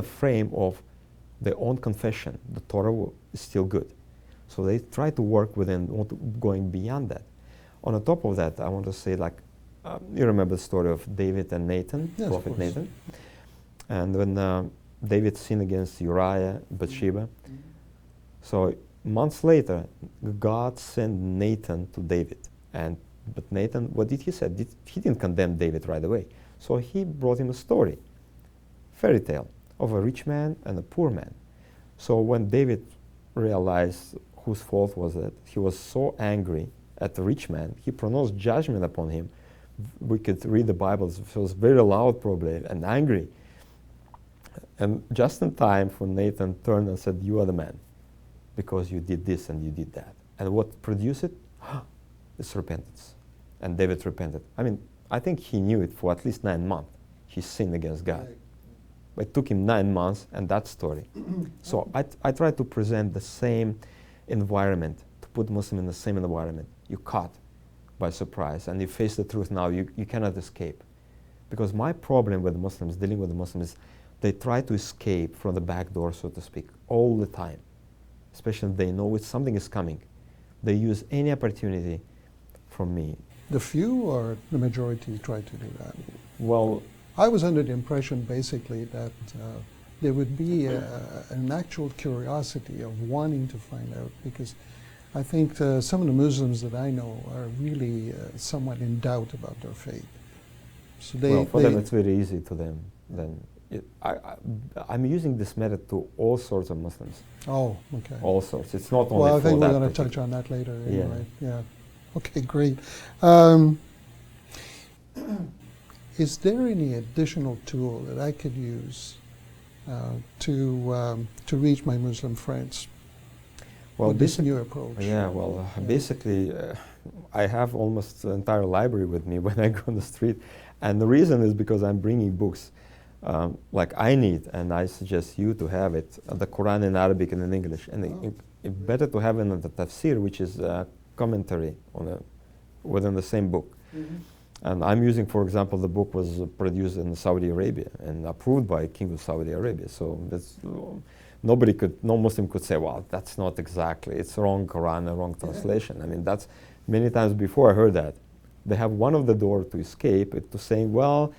the frame of their own confession, the Torah is still good. So they try to work within, going beyond that. On the top of that, I want to say, like, you remember the story of David and Nathan, yes, Prophet Nathan? And when David sinned against Uriah, Bathsheba, so months later, God sent Nathan to David. But Nathan, what did he say? He didn't condemn David right away. So he brought him a story, fairy tale, of a rich man and a poor man. So when David realized whose fault was it, he was so angry at the rich man, he pronounced judgment upon him. We could read the Bible, it was very loud probably, and angry. And just in time for Nathan turned and said, you are the man, because you did this and you did that. And what produced it? It's repentance. And David repented. I mean, I think he knew it for at least 9 months. He sinned against God. Right. But it took him 9 months, and that story. So I try to present the same environment, to put Muslim in the same environment. You're caught by surprise, and you face the truth now. You cannot escape. Because my problem with Muslims, dealing with the Muslims, is they try to escape from the back door, so to speak, all the time. Especially if they know something is coming. They use any opportunity from me. The few or the majority try to do that? Well, I was under the impression basically that there would be an actual curiosity of wanting to find out, because I think some of the Muslims that I know are really somewhat in doubt about their faith. So for them it's very easy to them. Then I'm using this method to all sorts of Muslims. Oh, okay. All sorts. It's not only for well, I think that we're going to touch on that later. Anyway. Yeah. Okay, great. Is there any additional tool that I could use to reach my Muslim friends? Well, this new approach. Yeah. Well, basically, I have almost the entire library with me when I go on the street, and the reason is because I'm bringing books like I need, and I suggest you to have it, the Quran in Arabic and in English, and it's better to have it in the tafsir, which is a commentary on within the same book. Mm-hmm. And I'm using, for example, the book was produced in Saudi Arabia and approved by King of Saudi Arabia. So that's, no Muslim could say, well, that's not exactly, it's wrong Quran, a wrong translation. I mean, that's many times before I heard that. They have one of the door to escape it to saying, well,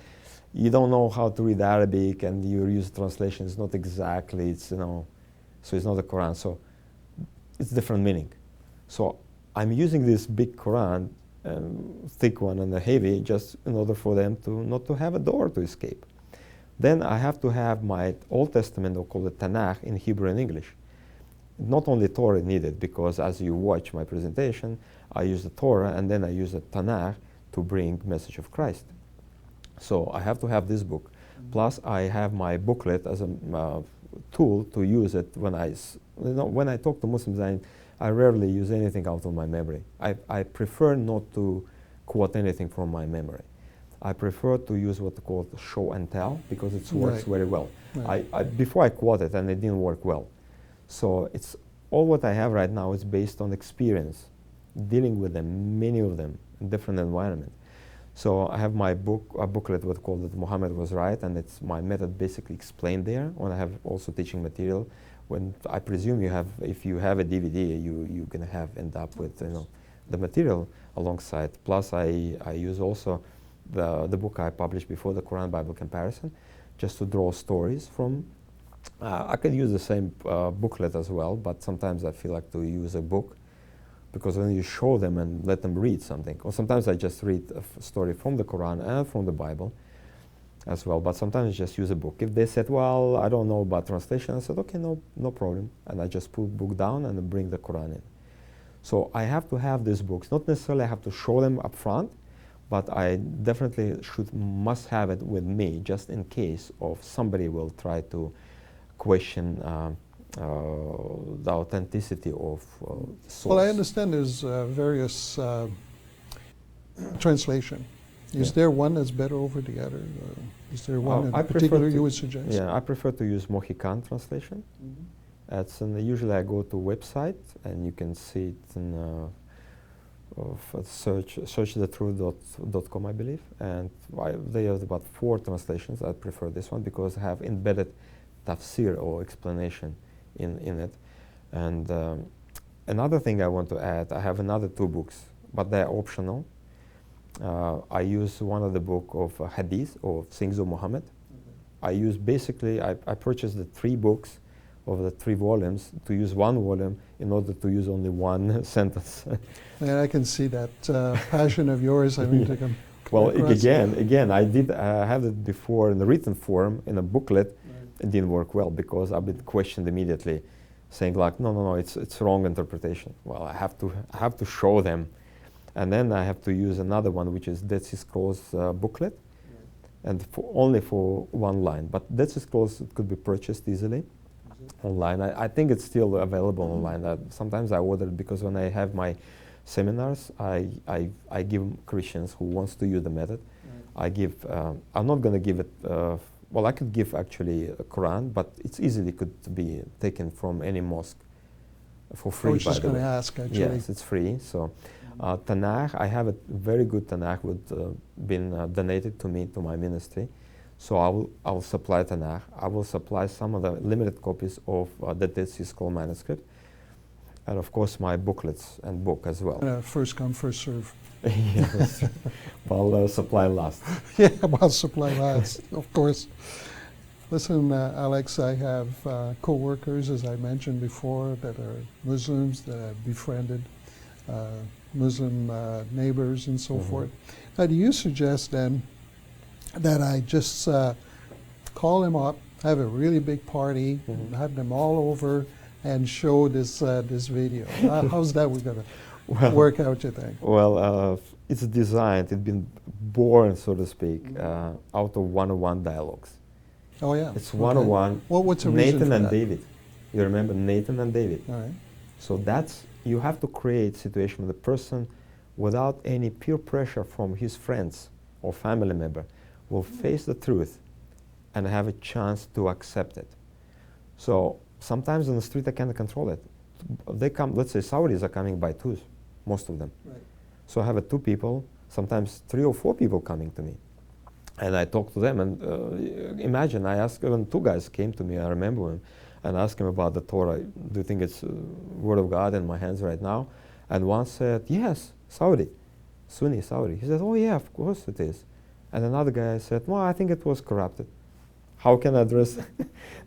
you don't know how to read Arabic and you use translation, it's not exactly, it's, so it's not the Quran. So it's different meaning. So I'm using this big Quran, thick one and a heavy, just in order for them to not to have a door to escape. Then I have to have my Old Testament, or call it Tanakh, in Hebrew and English. Not only Torah needed, because as you watch my presentation, I use the Torah and then I use the Tanakh to bring message of Christ. So I have to have this book. Plus I have my booklet as a tool to use it when I talk to Muslims. I rarely use anything out of my memory. I prefer not to quote anything from my memory. I prefer to use what's called show and tell, because it works very well. Right. Before I quote it, and it didn't work well. So it's all what I have right now is based on experience, dealing with them, many of them, in different environments. So I have my book, a booklet what's called it Muhammad Was Right, and it's my method basically explained there. When I have also teaching material. When I presume you have, if you have a DVD, you're gonna end up with the material alongside. Plus, I use also the book I published before, the Quran Bible comparison, just to draw stories from. I could use the same booklet as well, but sometimes I feel like to use a book, because when you show them and let them read something, or sometimes I just read a story from the Quran and from the Bible as well, but sometimes I just use a book. If they said, well, I don't know about translation, I said, okay, no problem. And I just put book down and bring the Quran in. So I have to have these books. Not necessarily I have to show them up front, but I definitely must have it with me, just in case of somebody will try to question the authenticity of source. Well, I understand there's various translation. Is there one that's better over the other? Is there one in particular you would suggest? Yeah, I prefer to use Mohican translation. Usually I go to website and you can see it in searchthetruth.com, I believe. And they have about 4 translations. I prefer this one because I have embedded tafsir or explanation in it. And another thing I want to add, I have another 2 books, but they're optional. I use one of the book of Hadith or Things of Muhammad. I use basically, I purchased the 3 books of the 3 volumes to use 1 volume in order to use only 1 sentence. And I can see that passion of yours. I mean, to come. Well, again, I did have it before in the written form in a booklet. Right. It didn't work well because I've been questioned immediately, saying like, no, it's wrong interpretation. Well, I have to show them, and then I have to use another one, which is Dead Sea Scrolls booklet, and only for 1 line. But Dead Sea Scrolls could be purchased easily online. I think it's still available online. Sometimes I order it because when I have my seminars, I give Christians who wants to use the method. I give. I'm not going to give it. Well, I could give actually a Quran, but it's easily could be taken from any mosque for free. I was just going to ask, actually. Yes, it's free. So, Tanakh, I have a very good Tanakh been donated to me, to my ministry. So I will supply Tanakh. I will supply some of the limited copies of the Dead Sea Scroll manuscript, and of course my booklets and book as well. First come, first serve. Yes, I'll supply last. Yeah, I'll supply last, of course. Listen, Alex, I have co-workers, as I mentioned before, that are Muslims, that I've befriended, Muslim neighbors and so forth. Now, do you suggest then that I just call them up, have a really big party, have them all over, and show this video? How's that we're going to work out, you think? Well, it's designed, it's been born, so to speak, out of one-on-one dialogues. Oh, yeah. It's one-on-one. Well, what's the reason Nathan for and that? David. You remember Nathan and David? All right. So you have to create a situation with the person without any peer pressure from his friends or family member will face the truth and have a chance to accept it. So sometimes on the street I can't control it. They come, let's say Saudis are coming by 2s, most of them. Right. So I have 2 people, sometimes 3 or 4 people coming to me. And I talk to them, and imagine I asked, even 2 guys came to me, I remember him, and asked him about the Torah. Do you think it's Word of God in my hands right now? And one said, yes, Saudi, Sunni Saudi. He said, oh yeah, of course it is. And another guy said, well, I think it was corrupted. How can I address?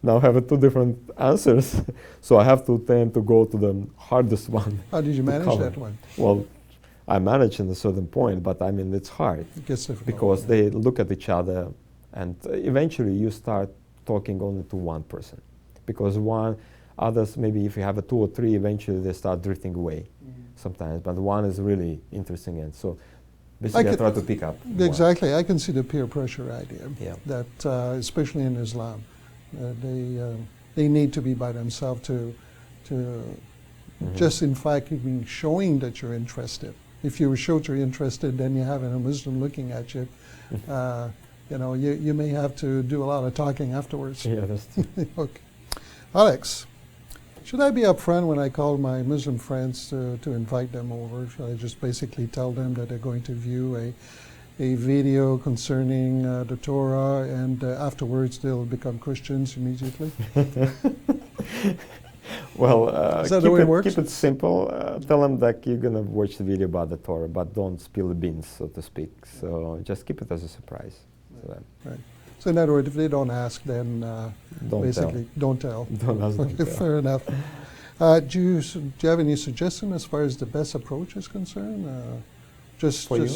Now I have 2 different answers. So I have to tend to go to the hardest one. How did you manage that one? Well, I managed in a certain point, but I mean, it's hard. It gets difficult. Because they look at each other, and eventually you start talking only to one person. Because others, maybe if you have 2 or 3, eventually they start drifting away sometimes. But one is really interesting, and so basically I try to pick up. Exactly. I can see the peer pressure idea. Yeah. That, especially in Islam, they need to be by themselves to just in fact even showing that you're interested. If you show you're interested, then you have a Muslim looking at you. You may have to do a lot of talking afterwards. Yeah, that's Okay. Alex, should I be upfront when I call my Muslim friends to invite them over? Should I just basically tell them that they're going to view a video concerning the Torah, and afterwards they'll become Christians immediately? Well, Is that the way it works? keep it simple. Tell them that you're going to watch the video about the Torah, but don't spill the beans, so to speak. So just keep it as a surprise to them. Right. So in other words, if they don't ask, then don't tell. Don't ask them. Okay, fair enough. Do you have any suggestion as far as the best approach is concerned? For you?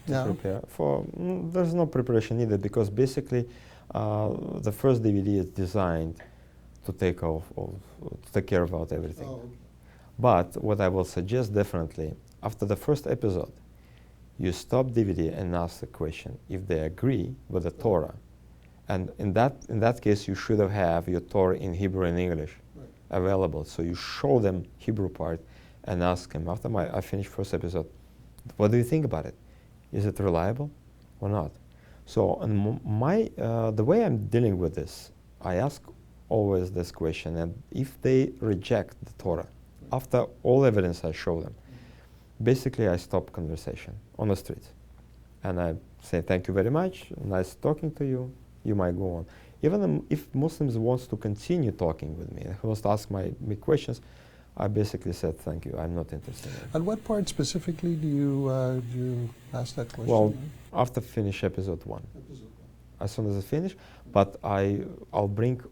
Yeah. Prepare for there's no preparation needed, because basically the first DVD is designed to take care about everything. Oh, okay. But what I will suggest definitely, after the first episode, you stop DVD and ask the question if they agree with the Torah. And in that case, you should have your Torah in Hebrew and English available. So you show them Hebrew part and ask them, after I finish first episode, what do you think about it? Is it reliable or not? So the way I'm dealing with this, I ask always this question, and if they reject the Torah, after all evidence I show them, basically I stop conversation on the street. And I say, thank you very much, nice talking to you, you might go on. Even if Muslims wants to continue talking with me, who wants to ask me questions, I basically said, thank you, I'm not interested. At what part specifically do you ask that question? Well, after finish episode 1. As soon as I finish, but I'll bring,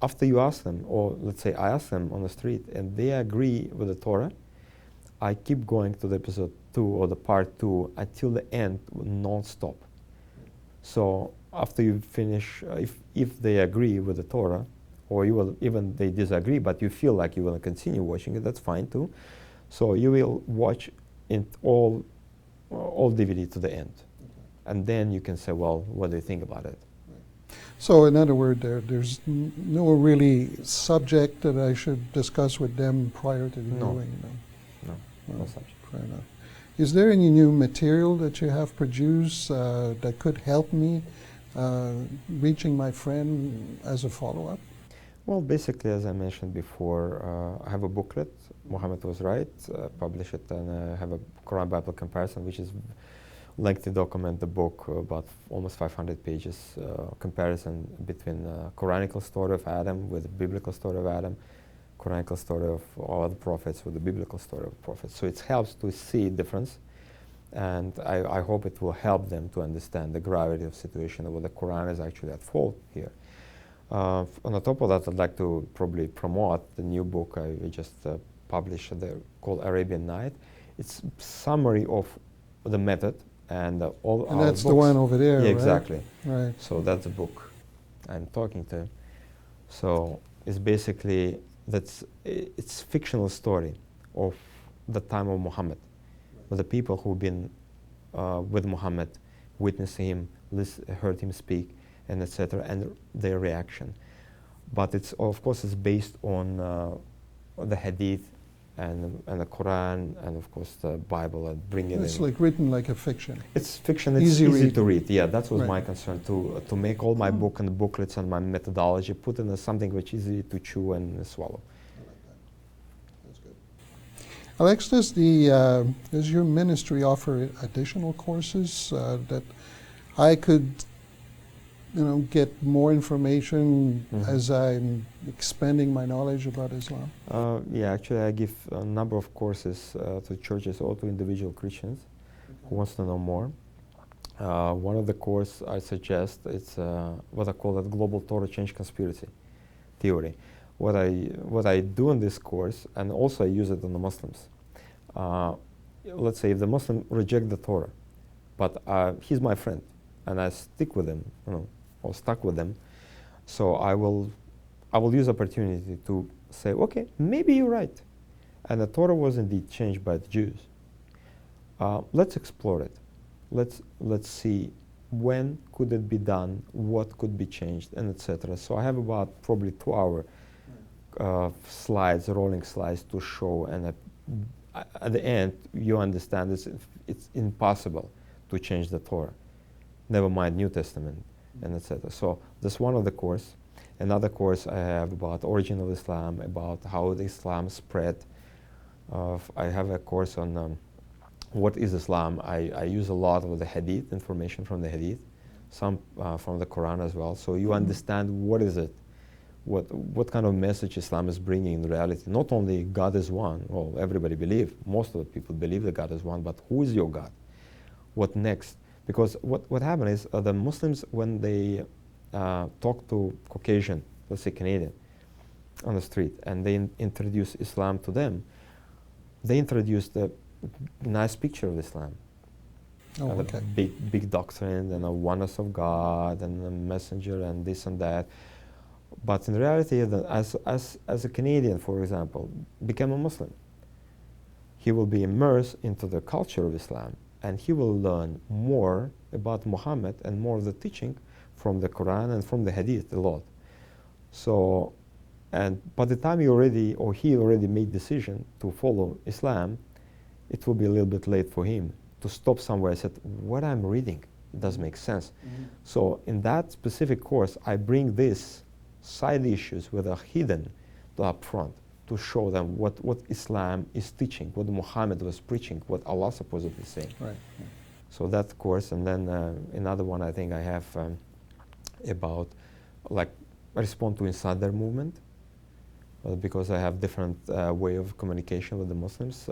after you ask them, or let's say I ask them on the street, and they agree with the Torah, I keep going to the episode 2 or the part 2 until the end, non-stop. So after you finish, if they agree with the Torah, or you will, even they disagree, but you feel like you will continue watching it, that's fine too. So you will watch it all DVD to the end. And then you can say, well, what do you think about it? So in other words, there's no really subject that I should discuss with them prior to viewing? No subject. Fair enough. Is there any new material that you have produced that could help me reaching my friend as a follow-up? Well, basically, as I mentioned before, I have a booklet, Muhammad Was Right, publish it, and I have a Quran-Bible comparison, which is lengthy document, the book, about almost 500 pages, comparison between Quranical story of Adam with the biblical story of Adam, Quranical story of all the prophets with the biblical story of prophets. So it helps to see difference, and I hope it will help them to understand the gravity of situation, where the Quran is actually at fault here. On the top of that, I'd like to probably promote the new book I just published called Arabian Night. It's summary of the method and all and our that's books. The one over there, yeah, right? exactly. Right. So that's the book I'm talking to. So it's basically, it's fictional story of the time of Muhammad, with the people who've been with Muhammad, witnessing him, heard him speak, and etc., and their reaction. But it's, of course, it's based on the Hadith and the Quran, and of course the Bible, and bring it in. It's like written like a fiction. It's fiction. It's easy to read. Yeah, that was my concern, to make all my book and booklets and my methodology put in something which is easy to chew and swallow. I like that. That's good. Alex, does your ministry offer additional courses that I could, get more information as I'm expanding my knowledge about Islam? Yeah, actually, I give a number of courses to churches or to individual Christians who wants to know more. One of the course I suggest, it's what I call it Global Torah Change Conspiracy Theory. What I do in this course, and also I use it on the Muslims. Let's say if the Muslim reject the Torah, but he's my friend, and I stick with him, or stuck with them, so I will use opportunity to say, okay, maybe you're right, and the Torah was indeed changed by the Jews. Let's explore it. Let's see when could it be done, what could be changed, and etc. So I have about probably 2 hour slides, rolling slides to show, and at the end you understand it's impossible to change the Torah, never mind New Testament, and etc. So that's one of the course. Another course I have about origin of Islam, about how the Islam spread. I have a course on what is Islam. I use a lot of the Hadith, information from the Hadith, some from the Quran as well. So you understand what is it, what kind of message Islam is bringing in reality. Not only God is one, well, everybody believe, most of the people believe that God is one, but who is your God? What next? Because what happened is the Muslims, when they talk to Caucasian, let's say Canadian, on the street, and they introduce Islam to them, they introduced a nice picture of Islam. Okay. Big doctrine and a oneness of God and a messenger and this and that. But in reality, as a Canadian, for example, become a Muslim, he will be immersed into the culture of Islam, and he will learn more about Muhammad and more of the teaching from the Quran and from the Hadith a lot. So, and by the time he already made decision to follow Islam, it will be a little bit late for him to stop somewhere and say, what I'm reading, it does make sense. So in that specific course, I bring these side issues that are hidden up front to show them what Islam is teaching, what Muhammad was preaching, what Allah supposedly saying. Right. So that course, and then another one I think I have about like respond to insider movement, because I have different way of communication with the Muslims.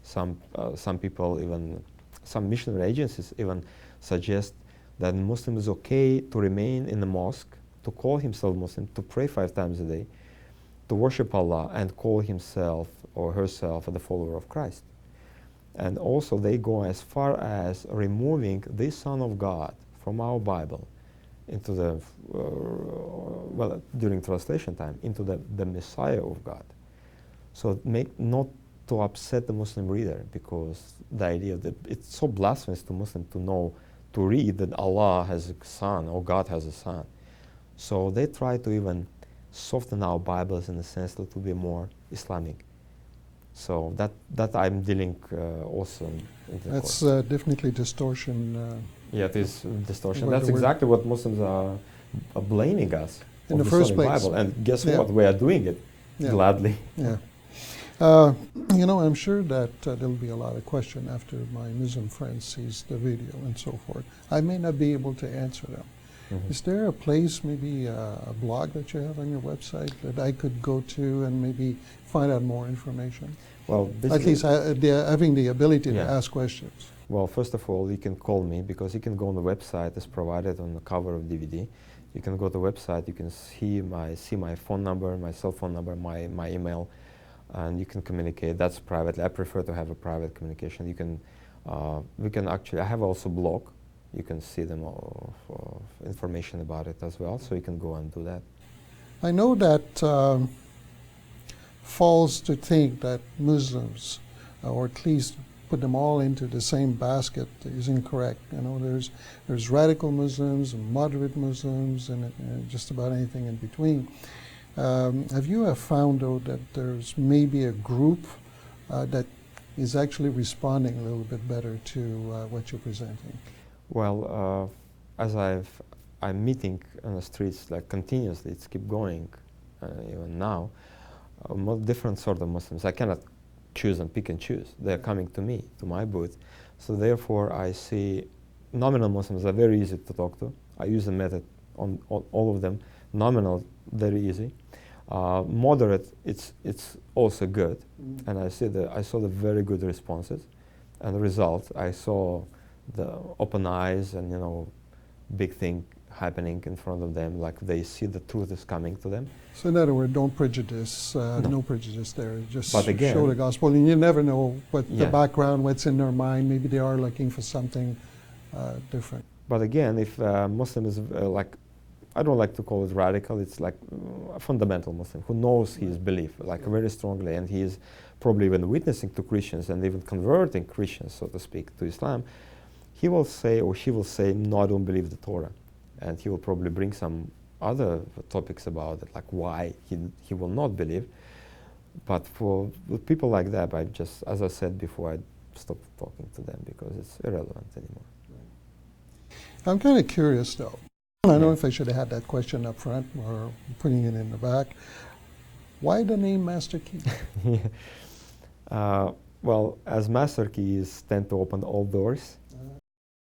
Some people, even some missionary agencies, even suggest that Muslim is okay to remain in the mosque, to call himself Muslim, to pray 5 times a day, to worship Allah, and call himself or herself the follower of Christ. And also they go as far as removing this Son of God from our Bible into the, well, during translation time, into the Messiah of God. So not to upset the Muslim reader, because the idea that it's so blasphemous to Muslim to read that Allah has a son or God has a son. So they try to even soften our Bibles in the sense that to be more Islamic. So that I'm dealing also in the That's course. definitely distortion. Yeah, it is distortion. Word That's to word. exactly what Muslims are blaming us In of the first distorting place. Bible. And guess Yeah. what? We are doing it Yeah. gladly. Yeah. I'm sure that there'll be a lot of question after my Muslim friend sees the video and so forth. I may not be able to answer them. Mm-hmm. Is there a place, maybe a blog that you have on your website that I could go to and maybe find out more information? Well, At least having the ability to Yeah. ask questions. Well, first of all, you can call me, because you can go on the website as provided on the cover of DVD. You can go to the website, you can see my phone number, my cell phone number, my email, and you can communicate. That's privately. I prefer to have a private communication. You can, we can actually, I have also blog. You can see them all, information about it as well, so you can go and do that. I know that false to think that Muslims, or at least put them all into the same basket, is incorrect. You know, there's radical Muslims and moderate Muslims and just about anything in between. Have you found, though, that there's maybe a group that is actually responding a little bit better to what you're presenting? Well, as I'm meeting on the streets like continuously, it's keep going, even now, different sort of Muslims. I cannot choose and pick and choose. They're coming to me, to my booth. So therefore I see nominal Muslims are very easy to talk to. I use the method on all of them. Nominal, very easy. Moderate, it's also good. Mm-hmm. And I saw the very good responses. And the result, I saw the open eyes and, you know, big thing happening in front of them, like they see the truth is coming to them. So in other words, don't prejudice, No. no prejudice there. Just But again, show the gospel, and you never know what the Yeah. background, what's in their mind. Maybe they are looking for something different. But again, if a Muslim is like, I don't like to call it radical, it's like a fundamental Muslim who knows his belief like very strongly, and he is probably even witnessing to Christians and even converting Christians, so to speak, to Islam, he will say, or she will say, no, I don't believe the Torah. And he will probably bring some other topics about it, like why he will not believe. But with people like that, I just, as I said before, I stopped talking to them because it's irrelevant anymore. I'm kind of curious, though. I don't know Yeah. if I should have had that question up front or putting it in the back. Why the name Master Key? Well, as master keys tend to open all doors,